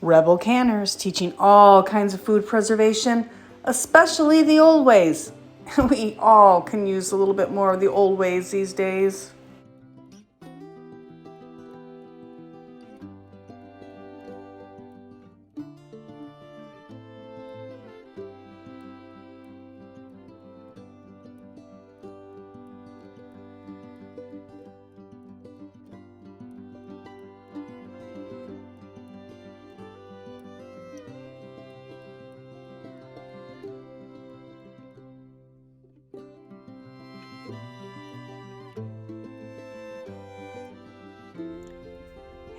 Rebel Canners teaching all kinds of food preservation, especially the old ways. We all can use a little bit more of the old ways these days.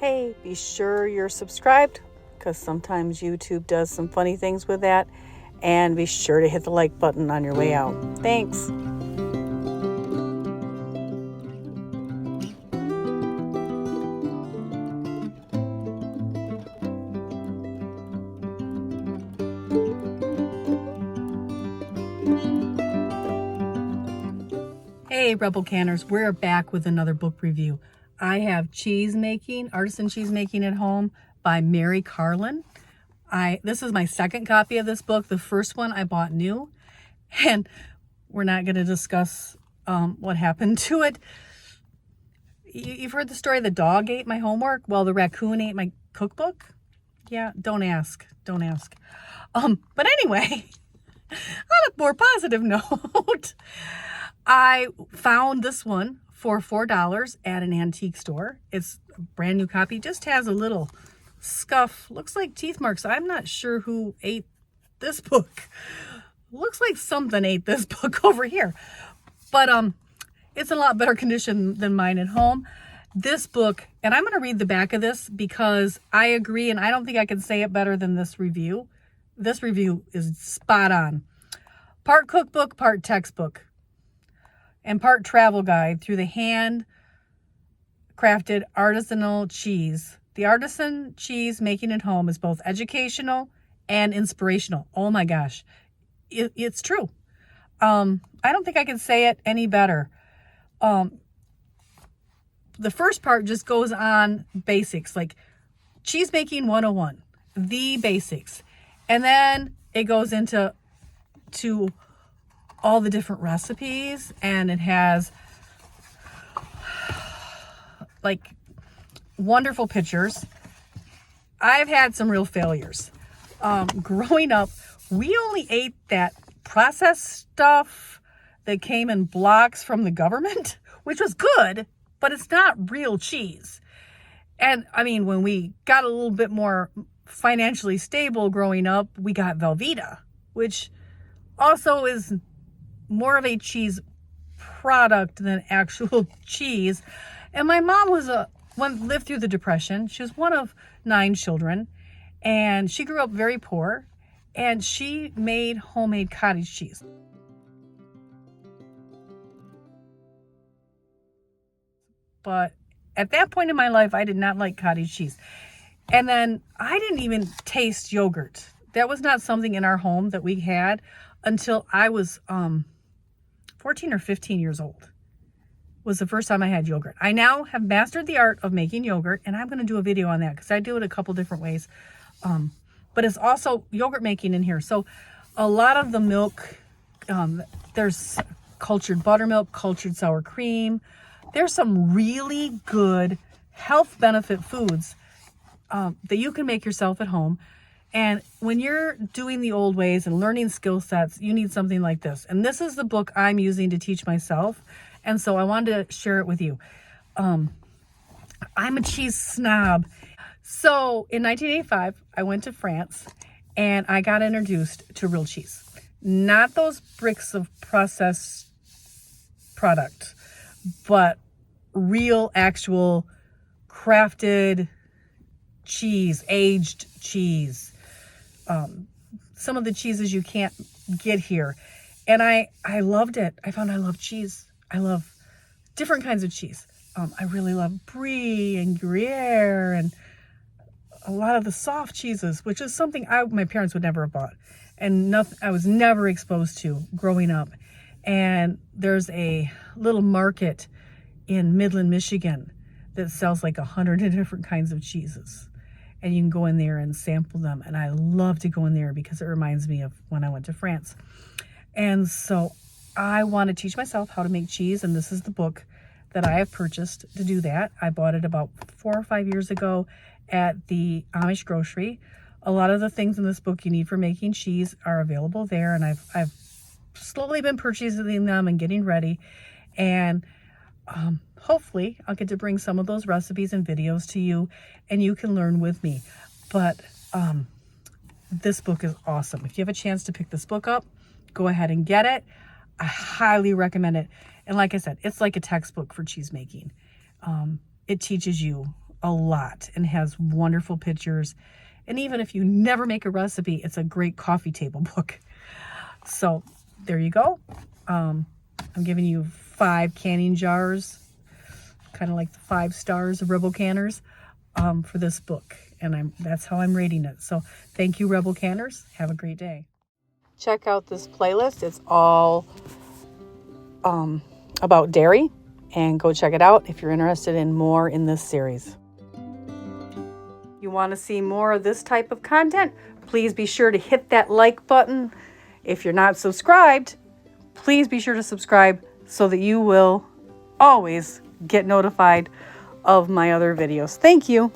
Hey, be sure you're subscribed, because sometimes YouTube does some funny things with that. And be sure to hit the like button on your way out. Thanks. Hey, Rebel Canners, we're back with another book review. I have Artisan Cheese Making at Home by Mary Karlin. This is my second copy of this book. The first one I bought new, and we're not going to discuss what happened to it. You've heard the story, the dog ate my homework? Well, the raccoon ate my cookbook? Yeah, don't ask. But anyway, on a more positive note, I found this one for $4 at an antique store. It's a brand new copy. Just has a little scuff. Looks like teeth marks. I'm not sure who ate this book. Looks like something ate this book over here. But it's in a lot better condition than mine at home. This book, and I'm going to read the back of this because I agree, and I don't think I can say it better than this review. This review is spot on. Part cookbook, part textbook, and part travel guide through the hand-crafted artisanal cheese. The artisan cheese making at home is both educational and inspirational. Oh my gosh, it's true. I don't think I can say it any better. The first part just goes on basics, like cheese making 101, the basics. And then it goes into all the different recipes, and it has like wonderful pictures. I've had some real failures. Growing up, we only ate that processed stuff that came in blocks from the government, which was good, but it's not real cheese. And I mean, when we got a little bit more financially stable growing up, we got Velveeta, which also is more of a cheese product than actual cheese. And my mom lived through the Depression. She was one of 9 children, and she grew up very poor, and she made homemade cottage cheese. But at that point in my life, I did not like cottage cheese. And then I didn't even taste yogurt. That was not something in our home that we had until I was 14 or 15 years old. Was the first time I had yogurt. I now have mastered the art of making yogurt, and I'm going to do a video on that because I do it a couple different ways. But it's also yogurt making in here. So a lot of the milk, there's cultured buttermilk, cultured sour cream. There's some really good health benefit foods that you can make yourself at home. And when you're doing the old ways and learning skill sets, you need something like this. And this is the book I'm using to teach myself. And so I wanted to share it with you. I'm a cheese snob. So in 1985, I went to France and I got introduced to real cheese. Not those bricks of processed product, but real, actual, crafted cheese, aged cheese. Some of the cheeses you can't get here. And I loved it. I found I love cheese. I love different kinds of cheese. I really love brie and Gruyere and a lot of the soft cheeses, which is something my parents would never have bought. And I was never exposed to growing up. And there's a little market in Midland, Michigan that sells like 100 different kinds of cheeses. and you can go in there and sample them. And I love to go in there because it reminds me of when I went to France. And so I want to teach myself how to make cheese, and this is the book that I have purchased to do that. I bought it about 4 or 5 years ago at the Amish grocery. A lot of the things in this book you need for making cheese are available there, and I've slowly been purchasing them and getting ready, and hopefully I'll get to bring some of those recipes and videos to you, and you can learn with me. But this book is awesome. If you have a chance to pick this book up, go ahead and get it. I highly recommend it. And like I said, it's like a textbook for cheese making. It teaches you a lot and has wonderful pictures. And even if you never make a recipe, it's a great coffee table book. So there you go. I'm giving you 5 canning jars, kind of like the 5 stars of Rebel Canners, for this book. And that's how I'm rating it. So thank you, Rebel Canners. Have a great day. Check out this playlist. It's all about dairy, and go check it out if you're interested in more in this series. You want to see more of this type of content? Please be sure to hit that like button. If you're not subscribed, please be sure to subscribe so that you will always get notified of my other videos. Thank you.